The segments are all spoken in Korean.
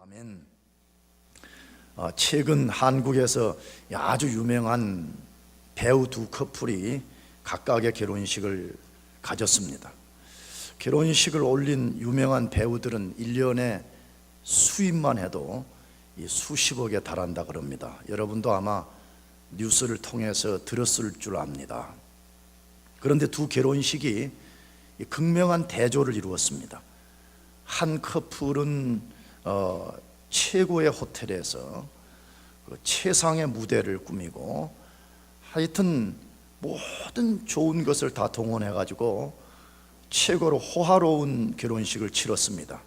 아멘. 최근 한국에서 아주 유명한 배우 두 커플이 각각의 결혼식을 가졌습니다. 결혼식을 올린 유명한 배우들은 1년에 수입만 해도 수십억에 달한다 그럽니다. 여러분도 아마 뉴스를 통해서 들었을 줄 압니다. 그런데 두 결혼식이 극명한 대조를 이루었습니다. 한 커플은 최고의 호텔에서 최상의 무대를 꾸미고 하여튼 모든 좋은 것을 다 동원해 가지고 최고로 호화로운 결혼식을 치렀습니다.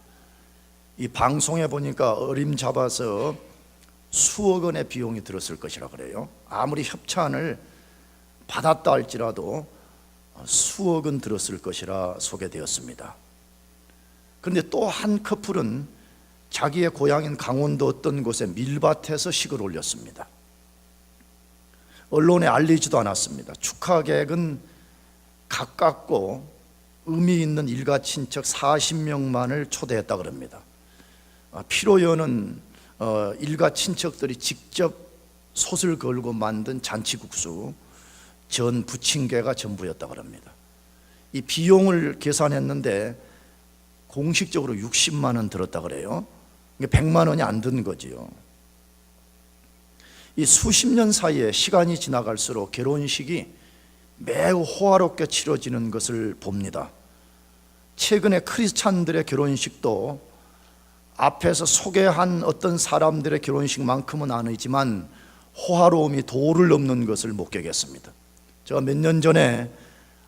이 방송에 보니까 어림잡아서 수억 원의 비용이 들었을 것이라 그래요. 아무리 협찬을 받았다 할지라도 수억 원 들었을 것이라 소개되었습니다. 그런데 또 한 커플은 자기의 고향인 강원도 어떤 곳에 밀밭에서 식을 올렸습니다. 언론에 알리지도 않았습니다. 축하객은 가깝고 의미 있는 일가 친척 40명만을 초대했다 그럽니다. 피로 여는 일가 친척들이 직접 솥을 걸고 만든 잔치국수, 전, 부침개가 전부였다 그럽니다. 이 비용을 계산했는데 공식적으로 60만 원 들었다 그래요. 100만 원이 안 든 거지요. 이 수십 년 사이에 시간이 지나갈수록 결혼식이 매우 호화롭게 치러지는 것을 봅니다. 최근에 크리스찬들의 결혼식도 앞에서 소개한 어떤 사람들의 결혼식만큼은 아니지만 호화로움이 도를 넘는 것을 목격했습니다. 제가 몇 년 전에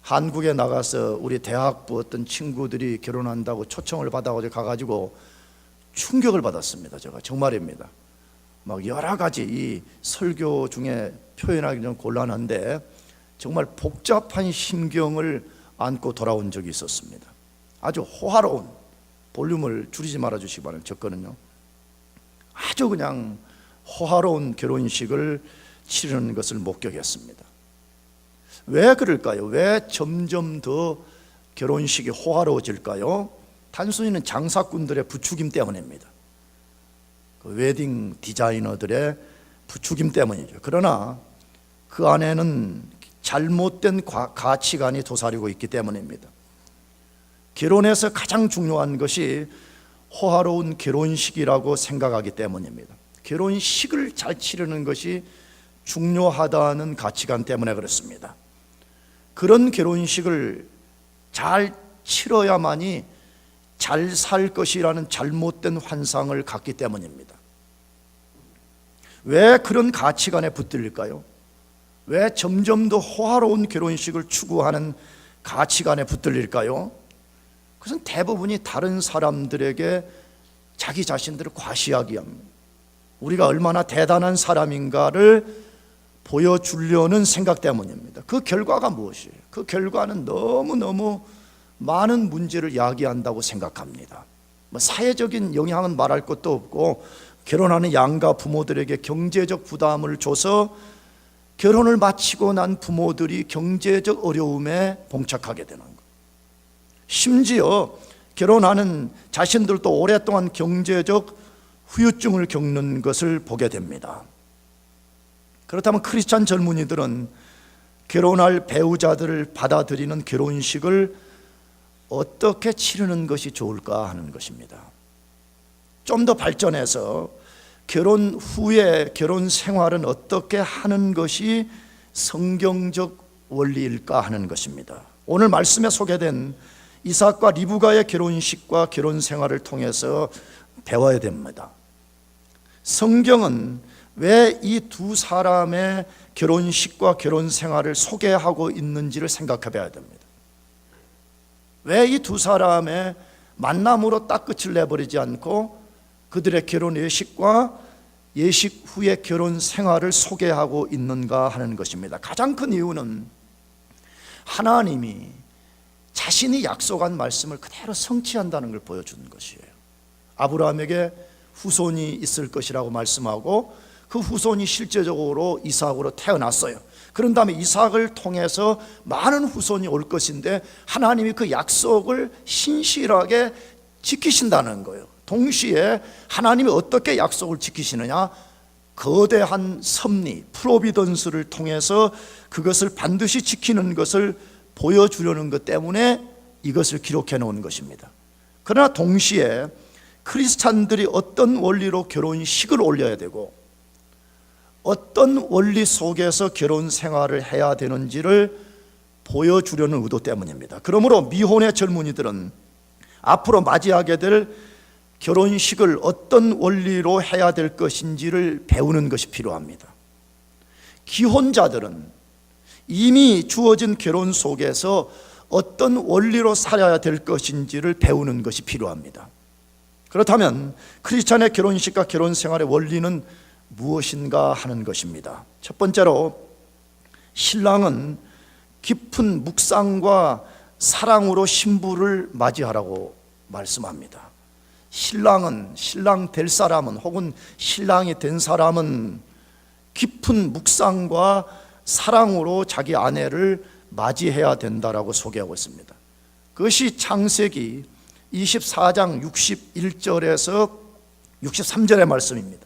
한국에 나가서 우리 대학부 어떤 친구들이 결혼한다고 초청을 받아가지고 충격을 받았습니다. 제가 정말입니다. 막 여러 가지 이 설교 중에 표현하기 좀 곤란한데 정말 복잡한 심경을 안고 돌아온 적이 있었습니다. 아주 호화로운, 볼륨을 줄이지 말아 주시기 바랍니다. 저 거는요. 아주 그냥 호화로운 결혼식을 치르는 것을 목격했습니다. 왜 그럴까요? 왜 점점 더 결혼식이 호화로워질까요? 단순히는 장사꾼들의 부추김 때문입니다. 그 웨딩 디자이너들의 부추김 때문이죠. 그러나 그 안에는 잘못된 가치관이 도사리고 있기 때문입니다. 결혼에서 가장 중요한 것이 호화로운 결혼식이라고 생각하기 때문입니다. 결혼식을 잘 치르는 것이 중요하다는 가치관 때문에 그렇습니다. 그런 결혼식을 잘 치러야만이 잘 살 것이라는 잘못된 환상을 갖기 때문입니다. 왜 그런 가치관에 붙들릴까요? 왜 점점 더 호화로운 결혼식을 추구하는 가치관에 붙들릴까요? 그것은 대부분이 다른 사람들에게 자기 자신들을 과시하기 위함입니다. 우리가 얼마나 대단한 사람인가를 보여주려는 생각 때문입니다. 그 결과가 무엇이에요? 그 결과는 너무너무 많은 문제를 야기한다고 생각합니다. 사회적인 영향은 말할 것도 없고 결혼하는 양가 부모들에게 경제적 부담을 줘서 결혼을 마치고 난 부모들이 경제적 어려움에 봉착하게 되는 거예요. 심지어 결혼하는 자신들도 오랫동안 경제적 후유증을 겪는 것을 보게 됩니다. 그렇다면 크리스찬 젊은이들은 결혼할 배우자들을 받아들이는 결혼식을 어떻게 치르는 것이 좋을까 하는 것입니다. 좀 더 발전해서 결혼 후에 결혼 생활은 어떻게 하는 것이 성경적 원리일까 하는 것입니다. 오늘 말씀에 소개된 이삭과 리브가의 결혼식과 결혼 생활을 통해서 배워야 됩니다. 성경은 왜 이 두 사람의 결혼식과 결혼 생활을 소개하고 있는지를 생각해 봐야 됩니다. 왜 이 두 사람의 만남으로 딱 끝을 내버리지 않고 그들의 결혼 예식과 예식 후의 결혼 생활을 소개하고 있는가 하는 것입니다. 가장 큰 이유는 하나님이 자신이 약속한 말씀을 그대로 성취한다는 걸 보여주는 것이에요. 아브라함에게 후손이 있을 것이라고 말씀하고 그 후손이 실제적으로 이삭으로 태어났어요. 그런 다음에 이삭을 통해서 많은 후손이 올 것인데 하나님이 그 약속을 신실하게 지키신다는 거예요. 동시에 하나님이 어떻게 약속을 지키시느냐? 거대한 섭리, 프로비던스를 통해서 그것을 반드시 지키는 것을 보여주려는 것 때문에 이것을 기록해 놓은 것입니다. 그러나 동시에 크리스찬들이 어떤 원리로 결혼식을 올려야 되고 어떤 원리 속에서 결혼 생활을 해야 되는지를 보여주려는 의도 때문입니다. 그러므로 미혼의 젊은이들은 앞으로 맞이하게 될 결혼식을 어떤 원리로 해야 될 것인지를 배우는 것이 필요합니다. 기혼자들은 이미 주어진 결혼 속에서 어떤 원리로 살아야 될 것인지를 배우는 것이 필요합니다. 그렇다면 크리스찬의 결혼식과 결혼 생활의 원리는 무엇인가 하는 것입니다. 첫 번째로 신랑은 깊은 묵상과 사랑으로 신부를 맞이하라고 말씀합니다. 신랑은, 신랑 될 사람은, 혹은 신랑이 된 사람은 깊은 묵상과 사랑으로 자기 아내를 맞이해야 된다라고 소개하고 있습니다. 그것이 창세기 24장 61절에서 63절의 말씀입니다.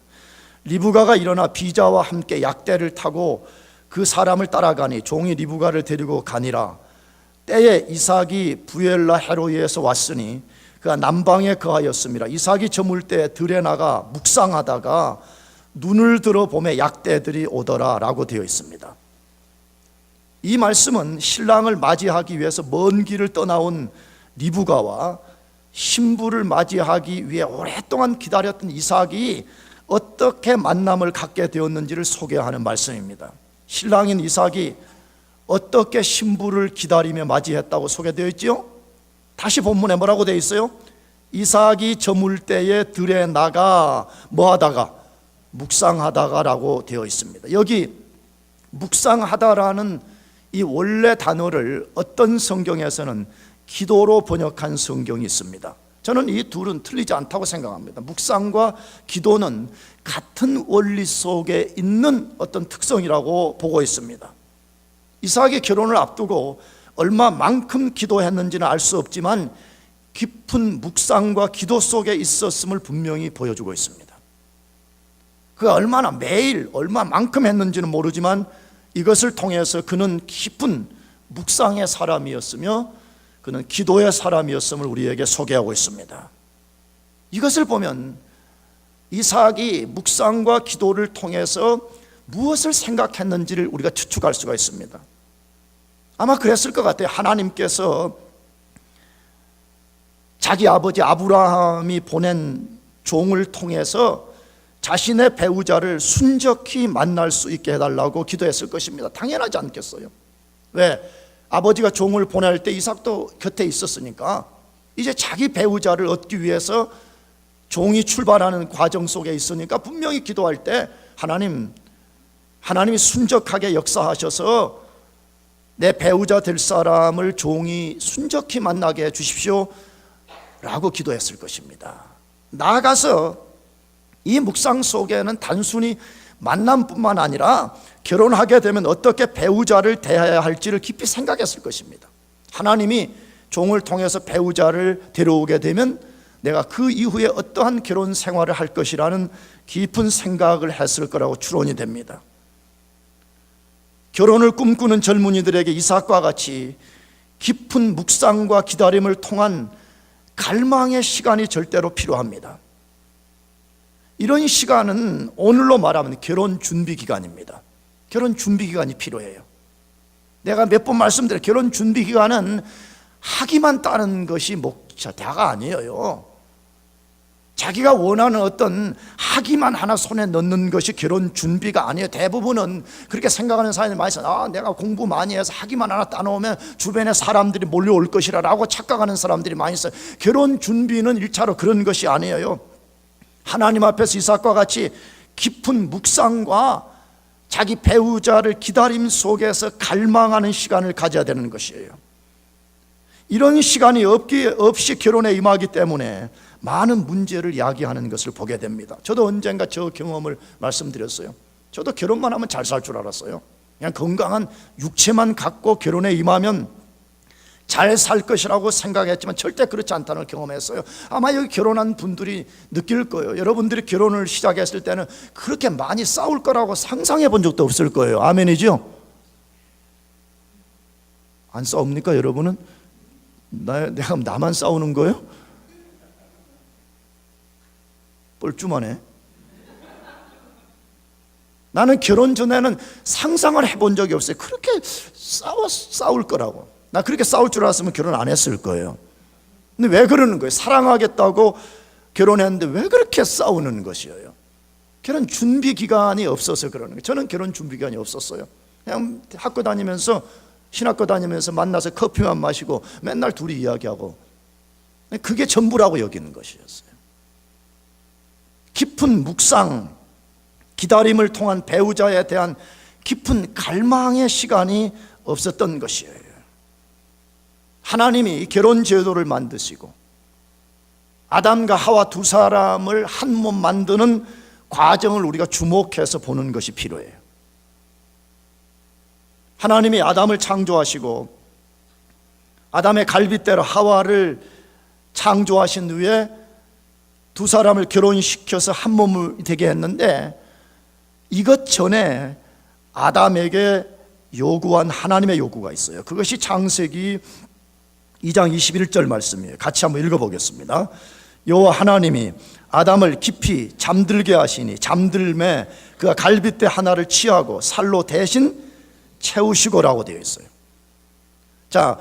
리브가가 일어나 비자와 함께 약대를 타고 그 사람을 따라가니 종이 리브가를 데리고 가니라. 때에 이삭이 부엘라 헤로이에서 왔으니 그가 남방에 거하였습니다. 이삭이 저물 때 들에 나가 묵상하다가 눈을 들어 보매 약대들이 오더라 라고 되어 있습니다. 이 말씀은 신랑을 맞이하기 위해서 먼 길을 떠나온 리브가와 신부를 맞이하기 위해 오랫동안 기다렸던 이삭이 어떻게 만남을 갖게 되었는지를 소개하는 말씀입니다. 신랑인 이삭이 어떻게 신부를 기다리며 맞이했다고 소개되어 있지요? 다시 본문에 뭐라고 되어 있어요? 이삭이 저물 때에 들에 나가 뭐하다가? 묵상하다가 라고 되어 있습니다. 여기 묵상하다라는 이 원래 단어를 어떤 성경에서는 기도로 번역한 성경이 있습니다. 저는 이 둘은 틀리지 않다고 생각합니다. 묵상과 기도는 같은 원리 속에 있는 어떤 특성이라고 보고 있습니다. 이삭의 결혼을 앞두고 얼마만큼 기도했는지는 알 수 없지만 깊은 묵상과 기도 속에 있었음을 분명히 보여주고 있습니다. 그가 얼마나 매일 얼마만큼 했는지는 모르지만 이것을 통해서 그는 깊은 묵상의 사람이었으며 그는 기도의 사람이었음을 우리에게 소개하고 있습니다. 이것을 보면 이삭이 묵상과 기도를 통해서 무엇을 생각했는지를 우리가 추측할 수가 있습니다. 아마 그랬을 것 같아요. 하나님께서 자기 아버지 아브라함이 보낸 종을 통해서 자신의 배우자를 순적히 만날 수 있게 해달라고 기도했을 것입니다. 당연하지 않겠어요? 왜? 아버지가 종을 보낼 때 이삭도 곁에 있었으니까 이제 자기 배우자를 얻기 위해서 종이 출발하는 과정 속에 있으니까 분명히 기도할 때 하나님이 순적하게 역사하셔서 내 배우자 될 사람을 종이 순적히 만나게 해주십시오 라고 기도했을 것입니다. 나아가서 이 묵상 속에는 단순히 만남뿐만 아니라 결혼하게 되면 어떻게 배우자를 대해야 할지를 깊이 생각했을 것입니다. 하나님이 종을 통해서 배우자를 데려오게 되면 내가 그 이후에 어떠한 결혼 생활을 할 것이라는 깊은 생각을 했을 거라고 추론이 됩니다. 결혼을 꿈꾸는 젊은이들에게 이삭과 같이 깊은 묵상과 기다림을 통한 갈망의 시간이 절대로 필요합니다. 이런 시간은 오늘로 말하면 결혼 준비 기간입니다. 결혼 준비 기간이 필요해요. 내가 몇 번 말씀드려 결혼 준비 기간은 하기만 따는 것이 다가 아니에요. 자기가 원하는 어떤 하기만 하나 손에 넣는 것이 결혼 준비가 아니에요. 대부분은 그렇게 생각하는 사람들이 많이 있어요. 내가 공부 많이 해서 하기만 하나 따놓으면 주변에 사람들이 몰려올 것이라 라고 착각하는 사람들이 많이 있어요. 결혼 준비는 1차로 그런 것이 아니에요. 하나님 앞에서 이삭과 같이 깊은 묵상과 자기 배우자를 기다림 속에서 갈망하는 시간을 가져야 되는 것이에요. 이런 시간이 없이 결혼에 임하기 때문에 많은 문제를 야기하는 것을 보게 됩니다. 저도 언젠가 저 경험을 말씀드렸어요. 저도 결혼만 하면 잘 살 줄 알았어요. 그냥 건강한 육체만 갖고 결혼에 임하면 잘 살 것이라고 생각했지만 절대 그렇지 않다는 걸 경험했어요. 아마 여기 결혼한 분들이 느낄 거예요. 여러분들이 결혼을 시작했을 때는 그렇게 많이 싸울 거라고 상상해 본 적도 없을 거예요. 아멘이죠? 안 싸웁니까 여러분은? 내가 나만 싸우는 거예요? 뻘쭘하네. 나는 결혼 전에는 상상을 해본 적이 없어요. 그렇게 싸울 거라고. 나 그렇게 싸울 줄 알았으면 결혼 안 했을 거예요. 근데 왜 그러는 거예요? 사랑하겠다고 결혼했는데 왜 그렇게 싸우는 것이에요? 결혼 준비 기간이 없어서 그러는 거예요. 저는 결혼 준비 기간이 없었어요. 그냥 학교 다니면서, 신학교 다니면서 만나서 커피만 마시고 맨날 둘이 이야기하고, 그게 전부라고 여기는 것이었어요. 깊은 묵상, 기다림을 통한 배우자에 대한 깊은 갈망의 시간이 없었던 것이에요. 하나님이 결혼 제도를 만드시고 아담과 하와 두 사람을 한 몸 만드는 과정을 우리가 주목해서 보는 것이 필요해요. 하나님이 아담을 창조하시고 아담의 갈빗대로 하와를 창조하신 후에 두 사람을 결혼시켜서 한 몸을 되게 했는데, 이것 전에 아담에게 요구한 하나님의 요구가 있어요. 그것이 창세기 2장 21절 말씀이에요. 같이 한번 읽어보겠습니다. 여호와 하나님이 아담을 깊이 잠들게 하시니 잠들매 그가 갈빗대 하나를 취하고 살로 대신 채우시고라고 되어 있어요. 자,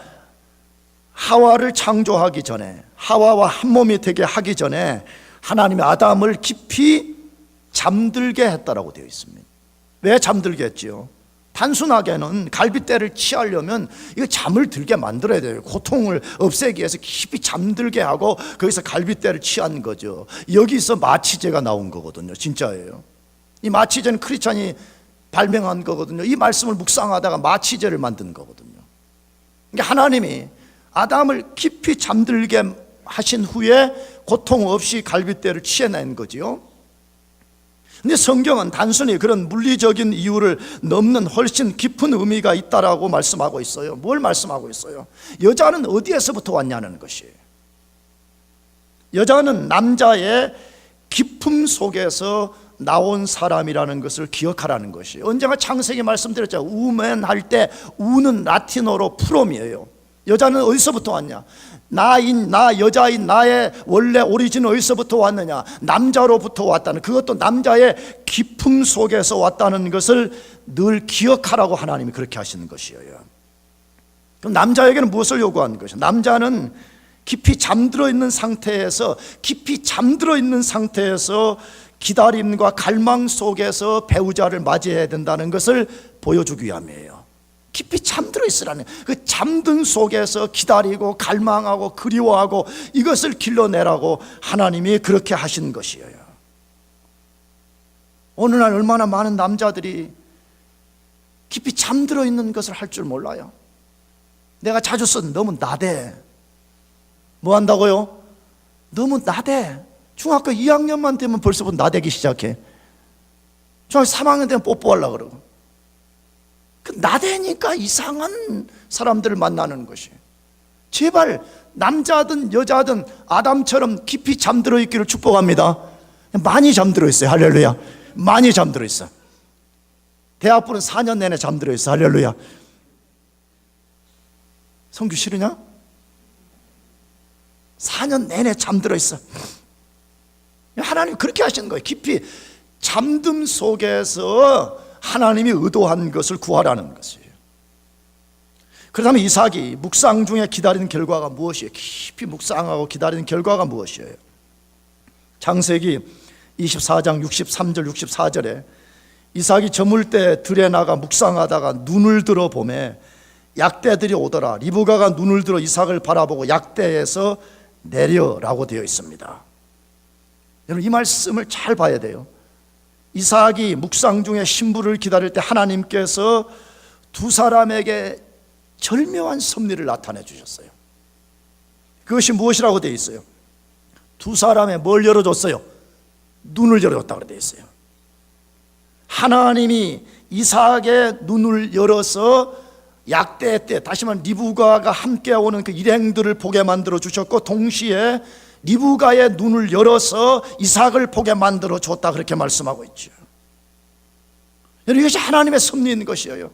하와를 창조하기 전에, 하와와 한 몸이 되게 하기 전에 하나님이 아담을 깊이 잠들게 했다라고 되어 있습니다. 왜 잠들게 했지요? 단순하게는 갈빗대를 취하려면 이거 잠을 들게 만들어야 돼요. 고통을 없애기 위해서 깊이 잠들게 하고 거기서 갈빗대를 취한 거죠. 여기서 마취제가 나온 거거든요. 진짜예요. 이 마취제는 크리스찬이 발명한 거거든요. 이 말씀을 묵상하다가 마취제를 만든 거거든요. 그러니까 하나님이 아담을 깊이 잠들게 하신 후에 고통 없이 갈빗대를 취해낸 거지요. 근데 성경은 단순히 그런 물리적인 이유를 넘는 훨씬 깊은 의미가 있다라고 말씀하고 있어요. 뭘 말씀하고 있어요? 여자는 어디에서부터 왔냐는 것이에요. 여자는 남자의 기품 속에서 나온 사람이라는 것을 기억하라는 것이에요. 언젠가 창세기 말씀드렸죠. 우맨 할 때 우는 라틴어로 프롬이에요. 여자는 어디서부터 왔냐? 나 여자인 나의 원래 오리진은 어디서부터 왔느냐? 남자로부터 왔다는, 그것도 남자의 기품 속에서 왔다는 것을 늘 기억하라고 하나님이 그렇게 하시는 것이에요. 그럼 남자에게는 무엇을 요구하는 것이냐? 남자는 깊이 잠들어 있는 상태에서 기다림과 갈망 속에서 배우자를 맞이해야 된다는 것을 보여주기 위함이에요. 깊이 잠들어 있으라는, 그 잠든 속에서 기다리고 갈망하고 그리워하고 이것을 길러내라고 하나님이 그렇게 하신 것이에요. 오늘날 얼마나 많은 남자들이 깊이 잠들어 있는 것을 할 줄 몰라요. 내가 자주 쓴 너무 나대. 뭐 한다고요? 너무 나대. 중학교 2학년만 되면 벌써부터 나대기 시작해. 중학교 3학년 되면 뽀뽀하려고 그러고. 그 나대니까 이상한 사람들을 만나는 것이에요. 제발 남자든 여자든 아담처럼 깊이 잠들어 있기를 축복합니다. 많이 잠들어 있어요. 할렐루야. 많이 잠들어 있어. 대학부는 4년 내내 잠들어 있어. 할렐루야. 성규 싫으냐? 4년 내내 잠들어 있어. 하나님 그렇게 하시는 거예요. 깊이 잠듦 속에서 하나님이 의도한 것을 구하라는 것이에요. 그렇다면 이삭이 묵상 중에 기다리는 결과가 무엇이에요? 깊이 묵상하고 기다리는 결과가 무엇이에요? 창세기 24장 63절 64절에 이삭이 저물 때 들에 나가 묵상하다가 눈을 들어 보매 약대들이 오더라. 리브가가 눈을 들어 이삭을 바라보고 약대에서 내려라고 되어 있습니다. 여러분 이 말씀을 잘 봐야 돼요. 이삭이 묵상 중에 신부를 기다릴 때 하나님께서 두 사람에게 절묘한 섭리를 나타내 주셨어요. 그것이 무엇이라고 되어 있어요? 두 사람의 뭘 열어줬어요? 눈을 열어줬다고 되어 있어요. 하나님이 이삭의 눈을 열어서 약대 때 다시 말하면 리브가가 함께 오는 그 일행들을 보게 만들어 주셨고, 동시에 리브가의 눈을 열어서 이삭을 보게 만들어 줬다, 그렇게 말씀하고 있죠. 이것이 하나님의 섭리인 것이에요.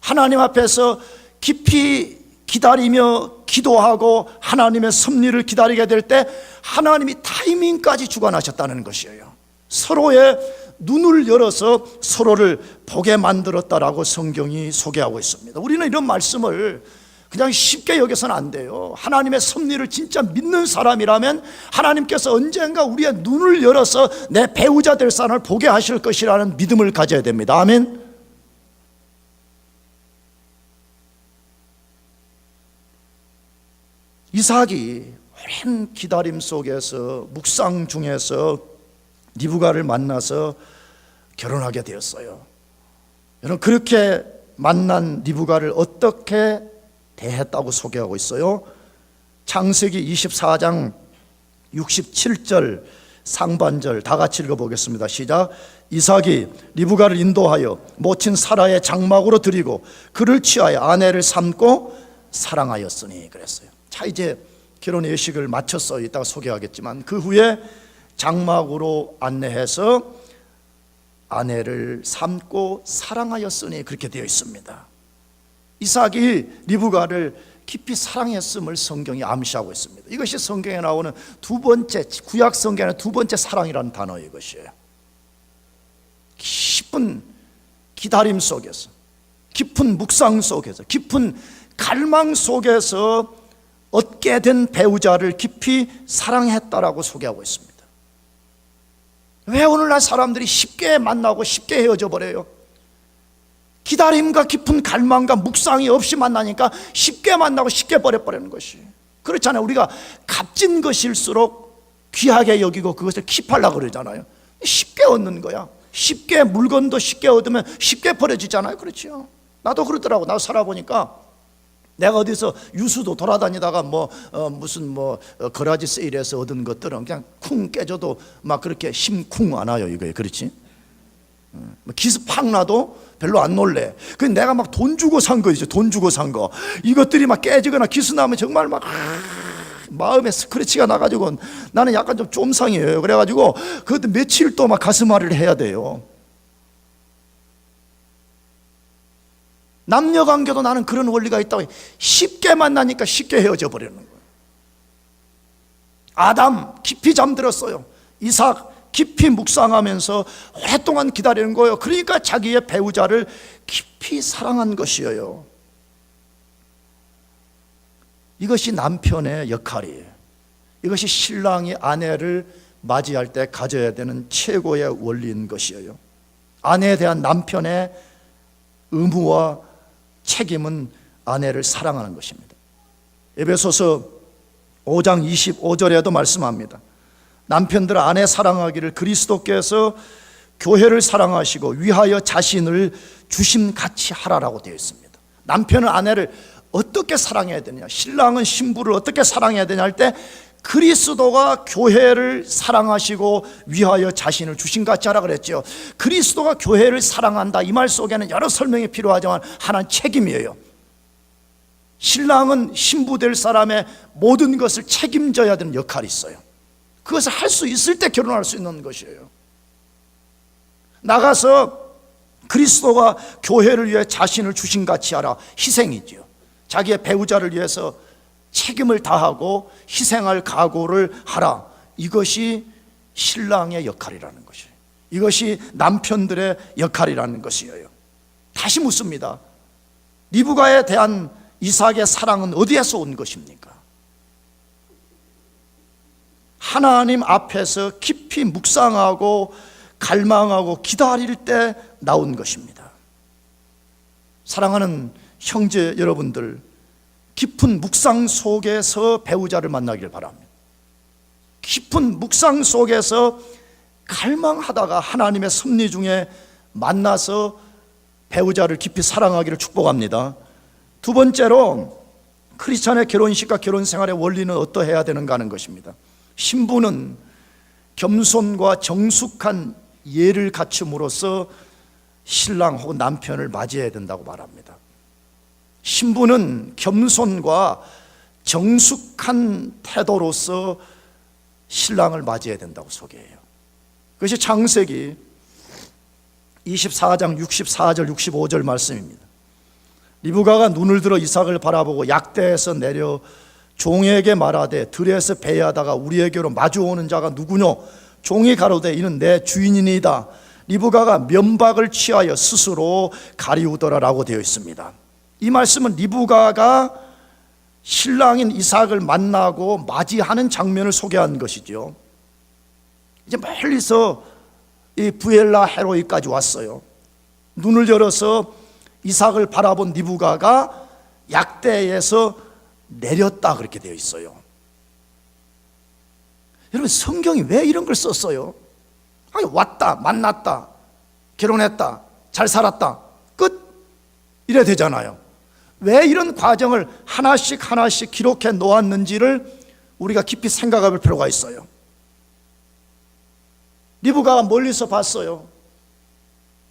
하나님 앞에서 깊이 기다리며 기도하고 하나님의 섭리를 기다리게 될 때 하나님이 타이밍까지 주관하셨다는 것이에요. 서로의 눈을 열어서 서로를 보게 만들었다라고 성경이 소개하고 있습니다. 우리는 이런 말씀을 그냥 쉽게 여겨서는 안 돼요. 하나님의 섭리를 진짜 믿는 사람이라면 하나님께서 언젠가 우리의 눈을 열어서 내 배우자 될 사람을 보게 하실 것이라는 믿음을 가져야 됩니다. 아멘. 이삭이 오랜 기다림 속에서 묵상 중에서 리브가를 만나서 결혼하게 되었어요. 여러분, 그렇게 만난 리브가를 어떻게 대했다고 소개하고 있어요? 창세기 24장 67절 상반절 다 같이 읽어보겠습니다. 시작. 이삭이 리브가를 인도하여 모친 사라의 장막으로 들이고 그를 취하여 아내를 삼고 사랑하였으니 그랬어요. 자, 이제 결혼 예식을 마쳤어요. 이따가 소개하겠지만 그 후에 장막으로 안내해서 아내를 삼고 사랑하였으니 그렇게 되어 있습니다. 이삭이 리브가를 깊이 사랑했음을 성경이 암시하고 있습니다. 이것이 성경에 나오는 두 번째, 구약 성경의 두 번째 사랑이라는 단어예요. 이것이에요. 깊은 기다림 속에서, 깊은 묵상 속에서, 깊은 갈망 속에서 얻게 된 배우자를 깊이 사랑했다라고 소개하고 있습니다. 왜 오늘날 사람들이 쉽게 만나고 쉽게 헤어져 버려요? 기다림과 깊은 갈망과 묵상이 없이 만나니까 쉽게 만나고 쉽게 버려버리는 것이. 그렇잖아요. 우리가 값진 것일수록 귀하게 여기고 그것을 킵하려고 그러잖아요. 쉽게 얻는 거야. 쉽게 물건도 쉽게 얻으면 쉽게 버려지잖아요. 그렇죠. 나도 그러더라고. 나도 살아보니까 내가 어디서 유수도 돌아다니다가 무슨 거라지 세일에서 얻은 것들은 그냥 쿵 깨져도 막 그렇게 심쿵 안 와요. 이거예요. 그렇지? 기스 팍 나도 별로 안 놀래. 그 내가 막 돈 주고 산 거 있죠. 돈 주고 산 거. 이것들이 막 깨지거나 기스 나면 정말 막 마음에 스크래치가 나가지고 나는 약간 좀 쫌상이에요. 그래가지고 그것도 며칠 또 막 가슴앓이를 해야 돼요. 남녀 관계도 나는 그런 원리가 있다고. 쉽게 만나니까 쉽게 헤어져 버리는 거예요. 아담 깊이 잠들었어요. 이삭 깊이 묵상하면서 오랫동안 기다리는 거예요. 그러니까 자기의 배우자를 깊이 사랑한 것이에요. 이것이 남편의 역할이에요. 이것이 신랑이 아내를 맞이할 때 가져야 되는 최고의 원리인 것이에요. 아내에 대한 남편의 의무와 책임은 아내를 사랑하는 것입니다. 에베소서 5장 25절에도 말씀합니다. 남편들 아내 사랑하기를 그리스도께서 교회를 사랑하시고 위하여 자신을 주심같이 하라라고 되어 있습니다. 남편은 아내를 어떻게 사랑해야 되냐, 신랑은 신부를 어떻게 사랑해야 되냐 할 때 그리스도가 교회를 사랑하시고 위하여 자신을 주심같이 하라 그랬죠. 그리스도가 교회를 사랑한다, 이 말 속에는 여러 설명이 필요하지만 하나는 책임이에요. 신랑은 신부 될 사람의 모든 것을 책임져야 되는 역할이 있어요. 그것을 할 수 있을 때 결혼할 수 있는 것이에요. 나가서 그리스도가 교회를 위해 자신을 주심같이 하라, 희생이죠. 자기의 배우자를 위해서 책임을 다하고 희생할 각오를 하라. 이것이 신랑의 역할이라는 것이에요. 이것이 남편들의 역할이라는 것이에요. 다시 묻습니다. 리브가에 대한 이삭의 사랑은 어디에서 온 것입니까? 하나님 앞에서 깊이 묵상하고 갈망하고 기다릴 때 나온 것입니다. 사랑하는 형제 여러분들, 깊은 묵상 속에서 배우자를 만나길 바랍니다. 깊은 묵상 속에서 갈망하다가 하나님의 섭리 중에 만나서 배우자를 깊이 사랑하기를 축복합니다. 두 번째로 크리스찬의 결혼식과 결혼생활의 원리는 어떠해야 되는가 하는 것입니다. 신부는 겸손과 정숙한 예를 갖춤으로써 신랑 혹은 남편을 맞이해야 된다고 말합니다. 신부는 겸손과 정숙한 태도로서 신랑을 맞이해야 된다고 소개해요. 그것이 창세기 24장 64절 65절 말씀입니다. 리브가가 눈을 들어 이삭을 바라보고 약대에서 내려 종에게 말하되 들에서 배회하다가 우리에게로 마주오는 자가 누구뇨? 종이 가로되 이는 내 주인이니이다. 리브가가 면박을 취하여 스스로 가리우더라라고 되어 있습니다. 이 말씀은 리브가가 신랑인 이삭을 만나고 맞이하는 장면을 소개한 것이죠. 이제 멀리서 이 부엘라 헤로이까지 왔어요. 눈을 열어서 이삭을 바라본 리브가가 약대에서 내렸다 그렇게 되어 있어요. 여러분, 성경이 왜 이런 걸 썼어요? 아니, 왔다, 만났다, 결혼했다, 잘 살았다, 끝 이래 되잖아요. 왜 이런 과정을 하나씩 하나씩 기록해 놓았는지를 우리가 깊이 생각해 볼 필요가 있어요. 리브가가 멀리서 봤어요.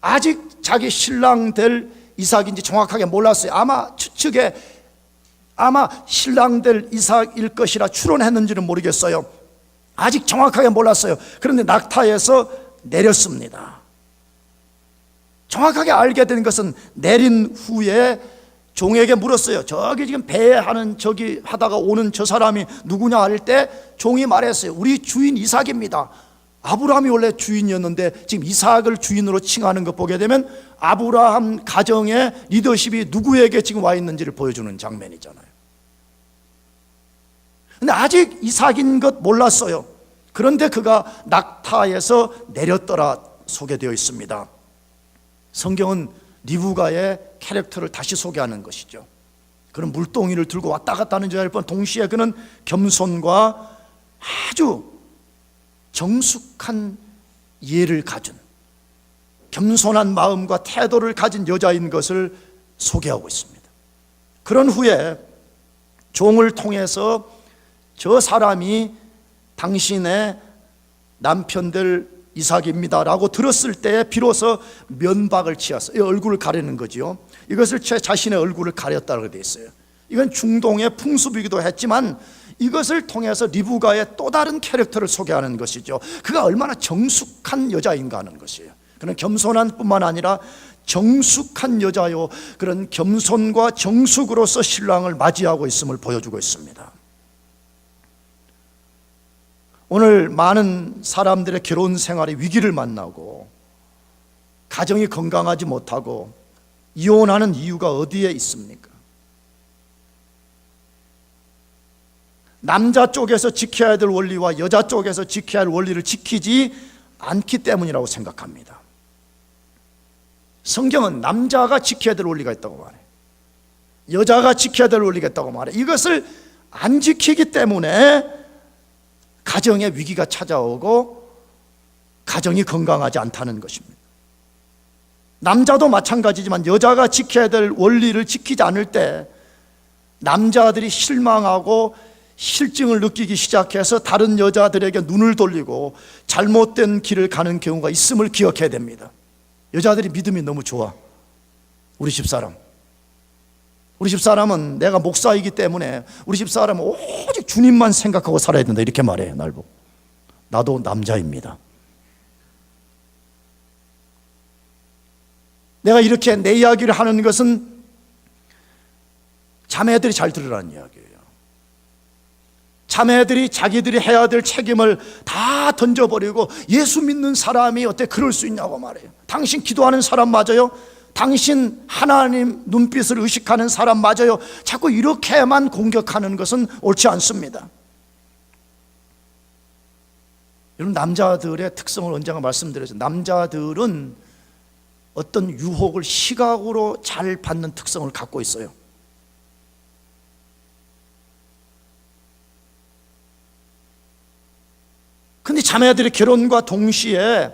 아직 자기 신랑 될 이삭인지 정확하게 몰랐어요. 아마 추측에 아마 신랑 될 이삭일 것이라 추론했는지는 모르겠어요. 아직 정확하게 몰랐어요. 그런데 낙타에서 내렸습니다. 정확하게 알게 된 것은 내린 후에 종에게 물었어요. 저기 지금 배하는 저기 하다가 오는 저 사람이 누구냐 할 때 종이 말했어요. 우리 주인 이삭입니다. 아브라함이 원래 주인이었는데 지금 이삭을 주인으로 칭하는 것 보게 되면 아브라함 가정의 리더십이 누구에게 지금 와 있는지를 보여주는 장면이잖아요. 근데 아직 이삭인 것 몰랐어요. 그런데 그가 낙타에서 내렸더라 소개되어 있습니다. 성경은 리브가의 캐릭터를 다시 소개하는 것이죠. 그는 물동이를 들고 왔다 갔다 하는 자일 뿐 동시에 그는 겸손과 아주 정숙한 예를 가진 겸손한 마음과 태도를 가진 여자인 것을 소개하고 있습니다. 그런 후에 종을 통해서 저 사람이 당신의 남편 될 이삭입니다 라고 들었을 때 비로소 면박을 취했어요. 얼굴을 가리는 거죠. 이것을 제 자신의 얼굴을 가렸다고 되어 있어요. 이건 중동의 풍습이기도 했지만 이것을 통해서 리브가의 또 다른 캐릭터를 소개하는 것이죠. 그가 얼마나 정숙한 여자인가 하는 것이에요. 그는 겸손한 뿐만 아니라 정숙한 여자요, 그런 겸손과 정숙으로서 신랑을 맞이하고 있음을 보여주고 있습니다. 오늘 많은 사람들의 결혼 생활이 위기를 만나고 가정이 건강하지 못하고 이혼하는 이유가 어디에 있습니까? 남자 쪽에서 지켜야 될 원리와 여자 쪽에서 지켜야 할 원리를 지키지 않기 때문이라고 생각합니다. 성경은 남자가 지켜야 될 원리가 있다고 말해요. 여자가 지켜야 될 원리가 있다고 말해요. 이것을 안 지키기 때문에 가정에 위기가 찾아오고 가정이 건강하지 않다는 것입니다. 남자도 마찬가지지만 여자가 지켜야 될 원리를 지키지 않을 때 남자들이 실망하고 실증을 느끼기 시작해서 다른 여자들에게 눈을 돌리고 잘못된 길을 가는 경우가 있음을 기억해야 됩니다. 여자들이 믿음이 너무 좋아. 우리 집사람은 내가 목사이기 때문에 우리 집사람은 오직 주님만 생각하고 살아야 된다 이렇게 말해요. 날 보고. 나도 남자입니다. 내가 이렇게 내 이야기를 하는 것은 자매들이 잘 들으라는 이야기예요. 자매들이 자기들이 해야 될 책임을 다 던져버리고 예수 믿는 사람이 어떻게 그럴 수 있냐고 말해요. 당신 기도하는 사람 맞아요? 당신 하나님 눈빛을 의식하는 사람 맞아요? 자꾸 이렇게만 공격하는 것은 옳지 않습니다. 여러분, 남자들의 특성을 언젠가 말씀드렸죠. 남자들은 어떤 유혹을 시각으로 잘 받는 특성을 갖고 있어요. 근데 자매들이 결혼과 동시에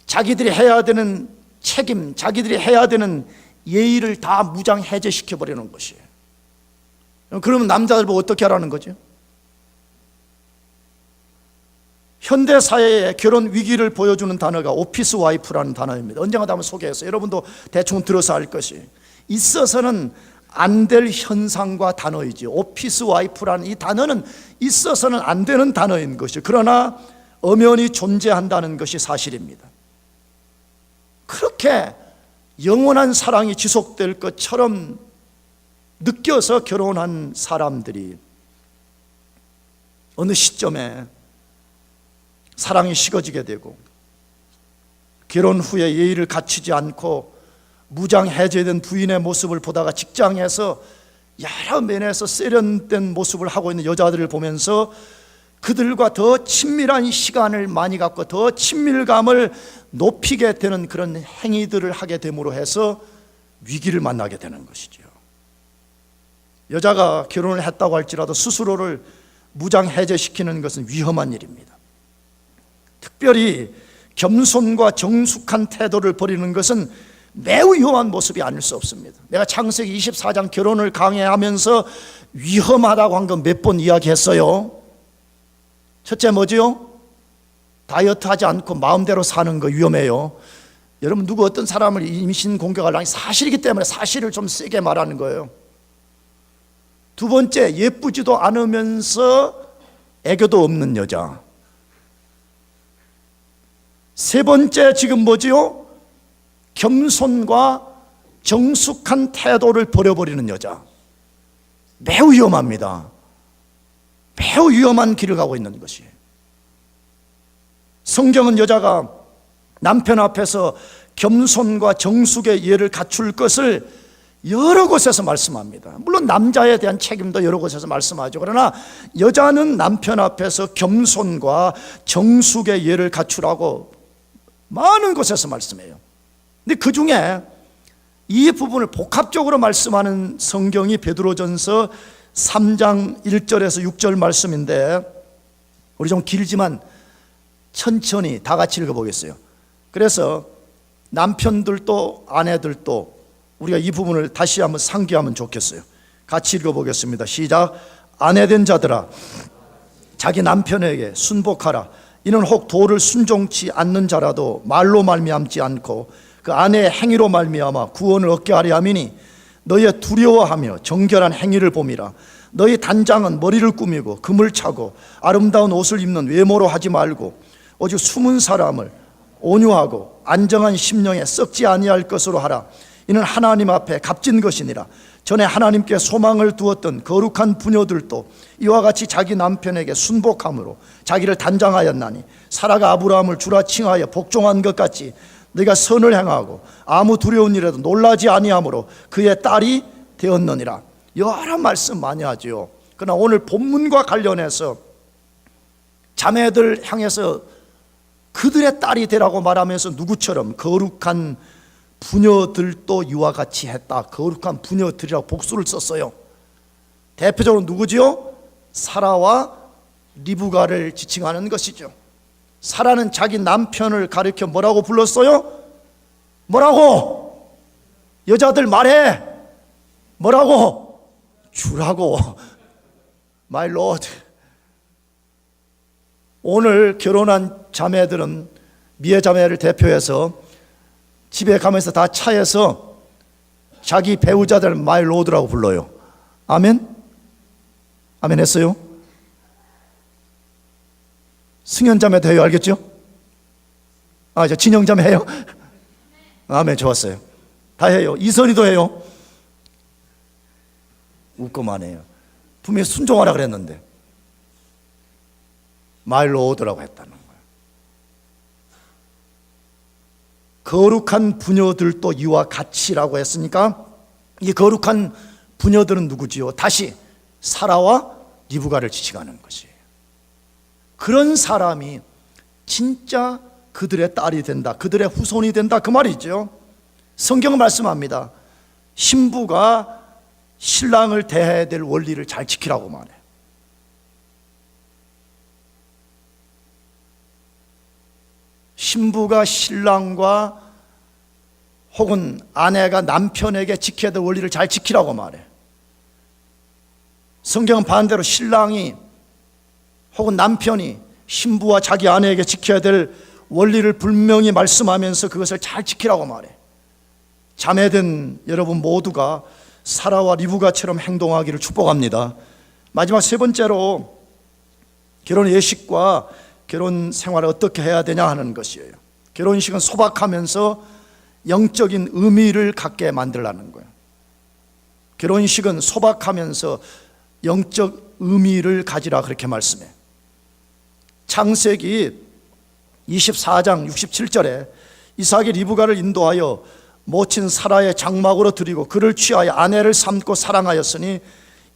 자기들이 해야 되는 책임, 자기들이 해야 되는 예의를 다 무장 해제시켜버리는 것이에요. 그러면 남자들 보고 어떻게 하라는 거죠? 현대사회의 결혼 위기를 보여주는 단어가 오피스 와이프라는 단어입니다. 언젠가 한번 소개했어요. 여러분도 대충 들어서 알 것이 있어서는 안 될 현상과 단어이지. 오피스 와이프라는 이 단어는 있어서는 안 되는 단어인 것이, 그러나 엄연히 존재한다는 것이 사실입니다. 그렇게 영원한 사랑이 지속될 것처럼 느껴서 결혼한 사람들이 어느 시점에 사랑이 식어지게 되고 결혼 후에 예의를 갖추지 않고 무장해제된 부인의 모습을 보다가 직장에서 여러 면에서 세련된 모습을 하고 있는 여자들을 보면서 그들과 더 친밀한 시간을 많이 갖고 더 친밀감을 높이게 되는 그런 행위들을 하게 됨으로 해서 위기를 만나게 되는 것이죠. 여자가 결혼을 했다고 할지라도 스스로를 무장해제시키는 것은 위험한 일입니다. 특별히 겸손과 정숙한 태도를 버리는 것은 매우 위험한 모습이 아닐 수 없습니다. 내가 창세기 24장 결혼을 강해하면서 위험하다고 한 건 몇 번 이야기했어요. 첫째 뭐지요? 다이어트 하지 않고 마음대로 사는 거 위험해요. 여러분, 누구 어떤 사람을 임신 공격하려니 사실이기 때문에 사실을 좀 세게 말하는 거예요. 두 번째, 예쁘지도 않으면서 애교도 없는 여자. 세 번째, 지금 뭐지요? 겸손과 정숙한 태도를 버려버리는 여자. 매우 위험합니다. 매우 위험한 길을 가고 있는 것이에요. 성경은 여자가 남편 앞에서 겸손과 정숙의 예를 갖출 것을 여러 곳에서 말씀합니다. 물론 남자에 대한 책임도 여러 곳에서 말씀하죠. 그러나 여자는 남편 앞에서 겸손과 정숙의 예를 갖추라고 많은 곳에서 말씀해요. 근데 그 중에 이 부분을 복합적으로 말씀하는 성경이 베드로전서 3장 1절에서 6절 말씀인데, 우리 좀 길지만 천천히 다 같이 읽어보겠어요. 그래서 남편들도 아내들도 우리가 이 부분을 다시 한번 상기하면 좋겠어요. 같이 읽어보겠습니다. 시작. 아내된 자들아, 자기 남편에게 순복하라. 이는 혹 도를 순종치 않는 자라도 말로 말미암지 않고 그 아내의 행위로 말미암아 구원을 얻게 하려 함이니, 너희의 두려워하며 정결한 행위를 봄이라. 너희 단장은 머리를 꾸미고 금을 차고 아름다운 옷을 입는 외모로 하지 말고 오직 숨은 사람을 온유하고 안정한 심령에 썩지 아니할 것으로 하라. 이는 하나님 앞에 값진 것이니라. 전에 하나님께 소망을 두었던 거룩한 부녀들도 이와 같이 자기 남편에게 순복함으로 자기를 단장하였나니, 사라가 아브라함을 주라 칭하여 복종한 것 같이 네가 선을 행하고 아무 두려운 일에도 놀라지 아니하므로 그의 딸이 되었느니라. 여러 말씀 많이 하죠. 그러나 오늘 본문과 관련해서 자매들 향해서 그들의 딸이 되라고 말하면서 누구처럼 거룩한 부녀들도 이와 같이 했다. 거룩한 부녀들이라고 복수를 썼어요. 대표적으로 누구지요? 사라와 리브가를 지칭하는 것이죠. 사라는 자기 남편을 가리켜 뭐라고 불렀어요? 뭐라고? 여자들 말해. 뭐라고? 주라고. My Lord. 오늘 결혼한 자매들은 미애 자매를 대표해서 집에 가면서 다 차에서 자기 배우자들 My Lord라고 불러요. 아멘? 아멘 했어요? 승연자매도 해요. 알겠죠? 저 진영자매 해요? 아멘. 좋았어요. 다 해요. 이선이도 해요. 웃고만 해요. 분명히 순종하라 그랬는데 말로 오더라고 했다는 거예요. 거룩한 부녀들도 이와 같이라고 했으니까 이 거룩한 부녀들은 누구지요? 다시 사라와 리브가를 지칭하는 것이에요. 그런 사람이 진짜 그들의 딸이 된다, 그들의 후손이 된다, 그 말이죠. 성경은 말씀합니다. 신부가 신랑을 대해야 될 원리를 잘 지키라고 말해요. 신부가 신랑과 혹은 아내가 남편에게 지켜야 될 원리를 잘 지키라고 말해요. 성경은 반대로 신랑이 혹은 남편이 신부와 자기 아내에게 지켜야 될 원리를 분명히 말씀하면서 그것을 잘 지키라고 말해. 자매된 여러분 모두가 사라와 리브가처럼 행동하기를 축복합니다. 마지막 세 번째로 결혼 예식과 결혼 생활을 어떻게 해야 되냐 하는 것이에요. 결혼식은 소박하면서 영적인 의미를 갖게 만들라는 거예요. 결혼식은 소박하면서 영적 의미를 가지라 그렇게 말씀해요. 창세기 24장 67절에 이삭이 리브가를 인도하여 모친 사라의 장막으로 들이고 그를 취하여 아내를 삼고 사랑하였으니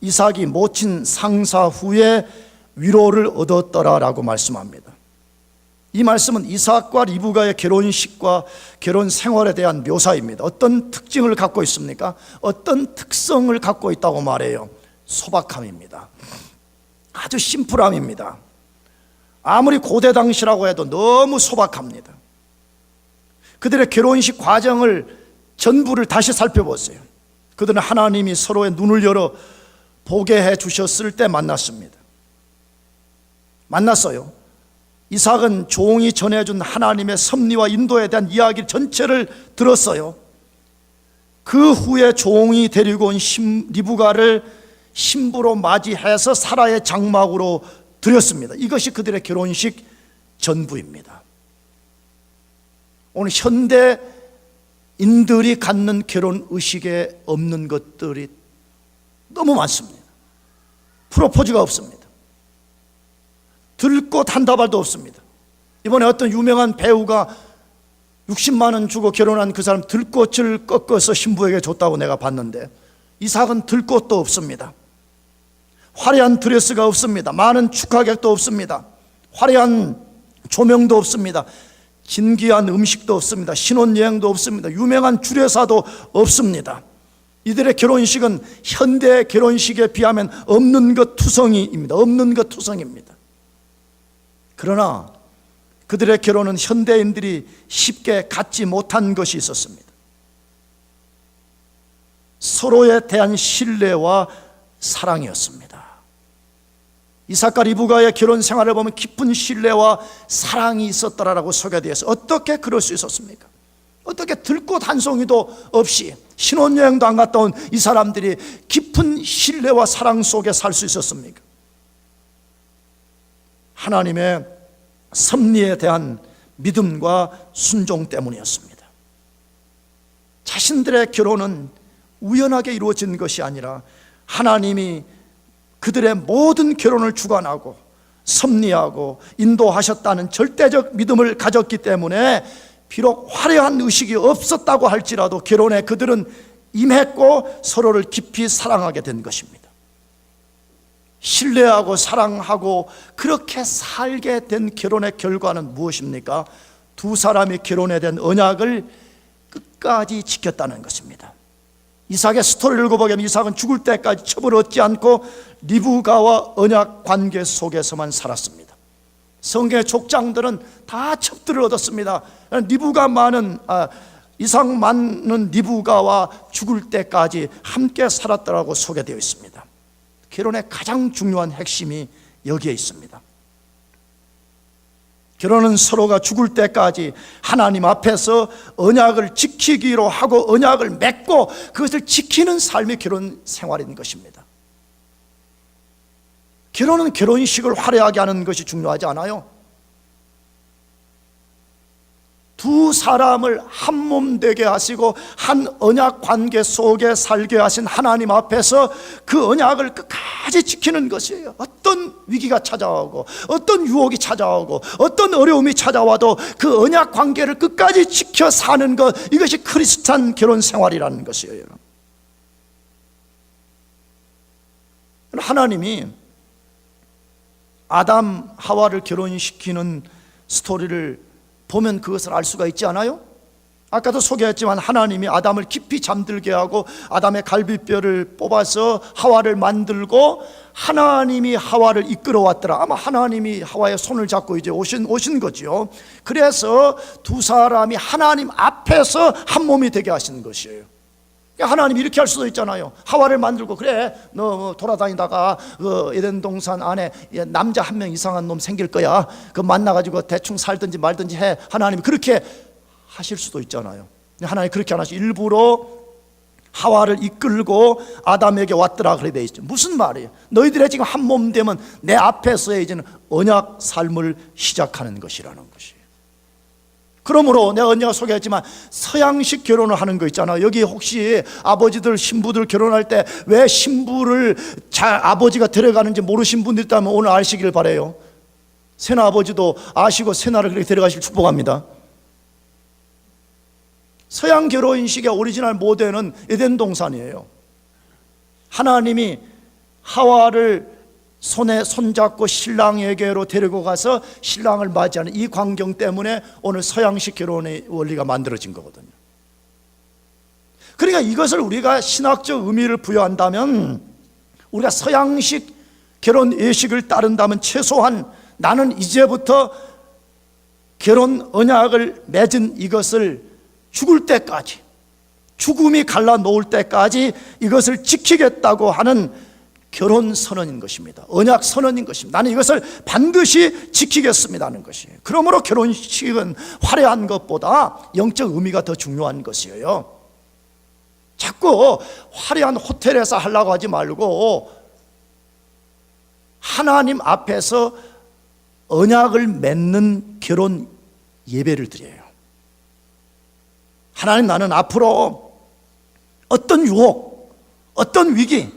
이삭이 모친 상사 후에 위로를 얻었더라라고 말씀합니다. 이 말씀은 이삭과 리브가의 결혼식과 결혼 생활에 대한 묘사입니다. 어떤 특징을 갖고 있습니까? 어떤 특성을 갖고 있다고 말해요? 소박함입니다. 아주 심플함입니다. 아무리 고대 당시라고 해도 너무 소박합니다. 그들의 결혼식 과정을 전부를 다시 살펴보세요. 그들은 하나님이 서로의 눈을 열어 보게 해 주셨을 때 만났어요. 이삭은 종이 전해준 하나님의 섭리와 인도에 대한 이야기 전체를 들었어요. 그 후에 종이 데리고 온 리브가를 신부로 맞이해서 사라의 장막으로 드렸습니다. 이것이 그들의 결혼식 전부입니다. 오늘 현대인들이 갖는 결혼 의식에 없는 것들이 너무 많습니다. 프로포즈가 없습니다. 들꽃 한 다발도 없습니다. 이번에 어떤 유명한 배우가 60만 원 주고 결혼한 그 사람 들꽃을 꺾어서 신부에게 줬다고 내가 봤는데, 이삭은 들꽃도 없습니다. 화려한 드레스가 없습니다. 많은 축하객도 없습니다. 화려한 조명도 없습니다. 진귀한 음식도 없습니다. 신혼여행도 없습니다. 유명한 주례사도 없습니다. 이들의 결혼식은 현대 결혼식에 비하면 없는 것 투성이입니다. 없는 것 투성입니다. 그러나 그들의 결혼은 현대인들이 쉽게 갖지 못한 것이 있었습니다. 서로에 대한 신뢰와 사랑이었습니다. 이삭과 리브가의 결혼 생활을 보면 깊은 신뢰와 사랑이 있었더라라고 소개되어 있어요. 어떻게 그럴 수 있었습니까? 어떻게 들꽃 한 송이도 없이 신혼여행도 안 갔다 온 이 사람들이 깊은 신뢰와 사랑 속에 살 수 있었습니까? 하나님의 섭리에 대한 믿음과 순종 때문이었습니다. 자신들의 결혼은 우연하게 이루어진 것이 아니라 하나님이 그들의 모든 결혼을 주관하고 섭리하고 인도하셨다는 절대적 믿음을 가졌기 때문에 비록 화려한 의식이 없었다고 할지라도 결혼에 그들은 임했고 서로를 깊이 사랑하게 된 것입니다. 신뢰하고 사랑하고 그렇게 살게 된 결혼의 결과는 무엇입니까? 두 사람이 결혼에 대한 언약을 끝까지 지켰다는 것입니다. 이삭의 스토리를 읽어보면 이삭은 죽을 때까지 첩을 얻지 않고 리브가와 언약 관계 속에서만 살았습니다. 성경의 족장들은 다 첩들을 얻었습니다. 이삭만은 리브가와 죽을 때까지 함께 살았다고 소개되어 있습니다. 결혼의 가장 중요한 핵심이 여기에 있습니다. 결혼은 서로가 죽을 때까지 하나님 앞에서 언약을 지키기로 하고 언약을 맺고 그것을 지키는 삶이 결혼 생활인 것입니다. 결혼은 결혼식을 화려하게 하는 것이 중요하지 않아요. 두 사람을 한 몸 되게 하시고 한 언약 관계 속에 살게 하신 하나님 앞에서 그 언약을 끝까지 지키는 것이에요. 어떤 위기가 찾아오고 어떤 유혹이 찾아오고 어떤 어려움이 찾아와도 그 언약 관계를 끝까지 지켜 사는 것, 이것이 크리스찬 결혼 생활이라는 것이에요. 하나님이 아담 하와를 결혼시키는 스토리를 보면 그것을 알 수가 있지 않아요? 아까도 소개했지만 하나님이 아담을 깊이 잠들게 하고 아담의 갈비뼈를 뽑아서 하와를 만들고 하나님이 하와를 이끌어 왔더라. 아마 하나님이 하와의 손을 잡고 이제 오신 거지요. 그래서 두 사람이 하나님 앞에서 한 몸이 되게 하신 것이에요. 하나님이 이렇게 할 수도 있잖아요. 하와를 만들고, 그래 너 돌아다니다가 에덴 동산 안에 남자 한 명 이상한 놈 생길 거야, 그 만나가지고 대충 살든지 말든지 해. 하나님이 그렇게 하실 수도 있잖아요. 하나님 그렇게 안 하시고 일부러 하와를 이끌고 아담에게 왔더라 그래 돼 있죠. 무슨 말이에요? 너희들의 지금 한 몸 되면 내 앞에서의 이제는 언약 삶을 시작하는 것이라는 것이에요. 그러므로 내가 언제가 소개했지만 서양식 결혼을 하는 거 있잖아. 여기 혹시 아버지들 신부들 결혼할 때 왜 신부를 잘 아버지가 데려가는지 모르신 분들 있다면 오늘 아시길 바라요. 새나 아버지도 아시고 새나를 그렇게 데려가시길 축복합니다. 서양 결혼식의 오리지널 모델은 에덴 동산이에요. 하나님이 하와를 손에 손잡고 신랑에게로 데리고 가서 신랑을 맞이하는 이 광경 때문에 오늘 서양식 결혼의 원리가 만들어진 거거든요. 그러니까 이것을 우리가 신학적 의미를 부여한다면, 우리가 서양식 결혼 예식을 따른다면 최소한 나는 이제부터 결혼 언약을 맺은 이것을 죽을 때까지, 죽음이 갈라놓을 때까지 이것을 지키겠다고 하는 결혼 선언인 것입니다. 언약 선언인 것입니다. 나는 이것을 반드시 지키겠습니다 하는 것이에요. 그러므로 결혼식은 화려한 것보다 영적 의미가 더 중요한 것이에요. 자꾸 화려한 호텔에서 하려고 하지 말고 하나님 앞에서 언약을 맺는 결혼 예배를 드려요. 하나님, 나는 앞으로 어떤 유혹, 어떤 위기,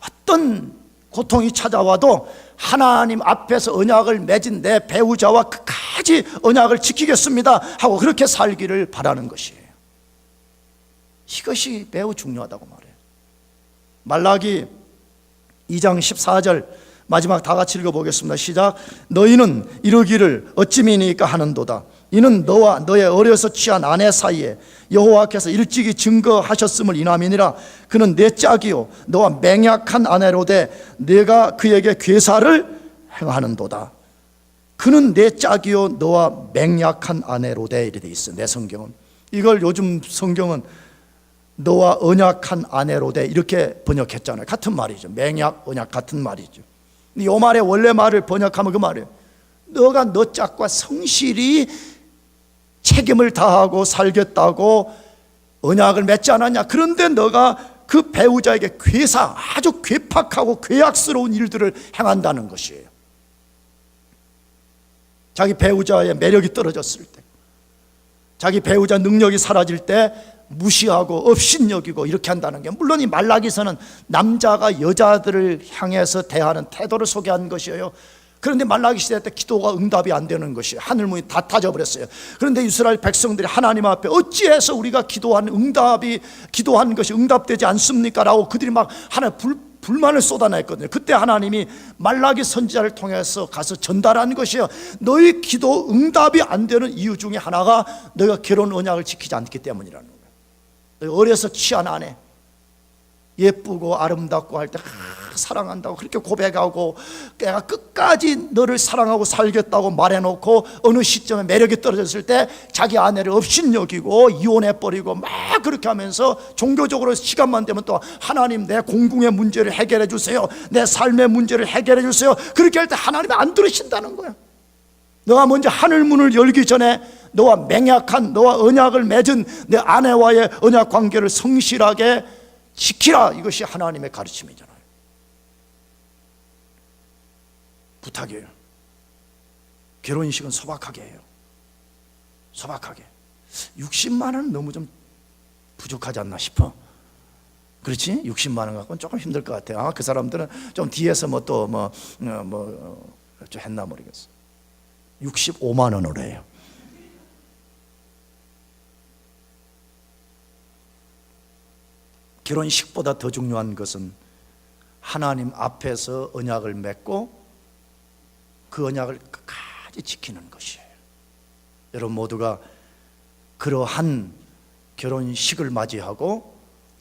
어떤 고통이 찾아와도 하나님 앞에서 언약을 맺은 내 배우자와 끝까지 언약을 지키겠습니다 하고 그렇게 살기를 바라는 것이에요. 이것이 매우 중요하다고 말해요. 말라기 2장 14절 마지막 다 같이 읽어보겠습니다. 시작. 너희는 이르기를 어찌미니까 하는도다. 이는 너와 너의 어려서 취한 아내 사이에 여호와께서 일찍이 증거하셨음을 인함이니라. 그는 내 짝이요 너와 맹약한 아내로되 내가 그에게 괴사를 행하는도다. 그는 내 짝이요 너와 맹약한 아내로되 이렇게 돼 있어요. 내 성경은. 이걸 요즘 성경은 너와 언약한 아내로되 이렇게 번역했잖아요. 같은 말이죠. 맹약, 언약 같은 말이죠. 이 말의 원래 말을 번역하면 그 말이에요. 너가 너 짝과 성실히 책임을 다하고 살겠다고 언약을 맺지 않았냐? 그런데 너가 그 배우자에게 괴사, 아주 괴팍하고 괴악스러운 일들을 행한다는 것이에요. 자기 배우자의 매력이 떨어졌을 때, 자기 배우자 능력이 사라질 때 무시하고 업신여기고 이렇게 한다는 게, 물론 이 말라기서는 남자가 여자들을 향해서 대하는 태도를 소개한 것이에요. 그런데 말라기 시대 때 기도가 응답이 안 되는 것이에요. 하늘문이 다 닫아버렸어요. 그런데 이스라엘 백성들이 하나님 앞에 어찌해서 우리가 기도한 것이 응답되지 않습니까? 라고 그들이 막 하나님 불만을 쏟아냈거든요. 그때 하나님이 말라기 선지자를 통해서 가서 전달한 것이에요. 너희 기도 응답이 안 되는 이유 중에 하나가 너희가 결혼 언약을 지키지 않기 때문이라는 거예요. 너희 어려서 취한 아내, 예쁘고 아름답고 할 때 사랑한다고 그렇게 고백하고 내가 끝까지 너를 사랑하고 살겠다고 말해놓고 어느 시점에 매력이 떨어졌을 때 자기 아내를 업신여기고 이혼해버리고 막 그렇게 하면서 종교적으로 시간만 되면 또 하나님 내 공궁의 문제를 해결해 주세요, 내 삶의 문제를 해결해 주세요, 그렇게 할 때 하나님이 안 들으신다는 거야. 너가 먼저 하늘 문을 열기 전에 너와 맹약한, 너와 언약을 맺은 내 아내와의 언약 관계를 성실하게 지키라. 이것이 하나님의 가르침이잖아요. 부탁이에요. 결혼식은 소박하게 해요. 소박하게. 60만 원은 너무 좀 부족하지 않나 싶어. 그렇지? 60만 원 갖고는 조금 힘들 것 같아요. 아마 그 사람들은 좀 뒤에서 좀 했나 모르겠어. 65만 원으로 해요. 결혼식보다 더 중요한 것은 하나님 앞에서 언약을 맺고 그 언약을 끝까지 지키는 것이에요. 여러분 모두가 그러한 결혼식을 맞이하고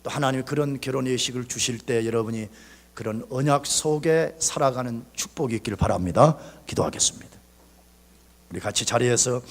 또 하나님이 그런 결혼 예식을 주실 때 여러분이 그런 언약 속에 살아가는 축복이 있기를 바랍니다. 기도하겠습니다. 우리 같이 자리에서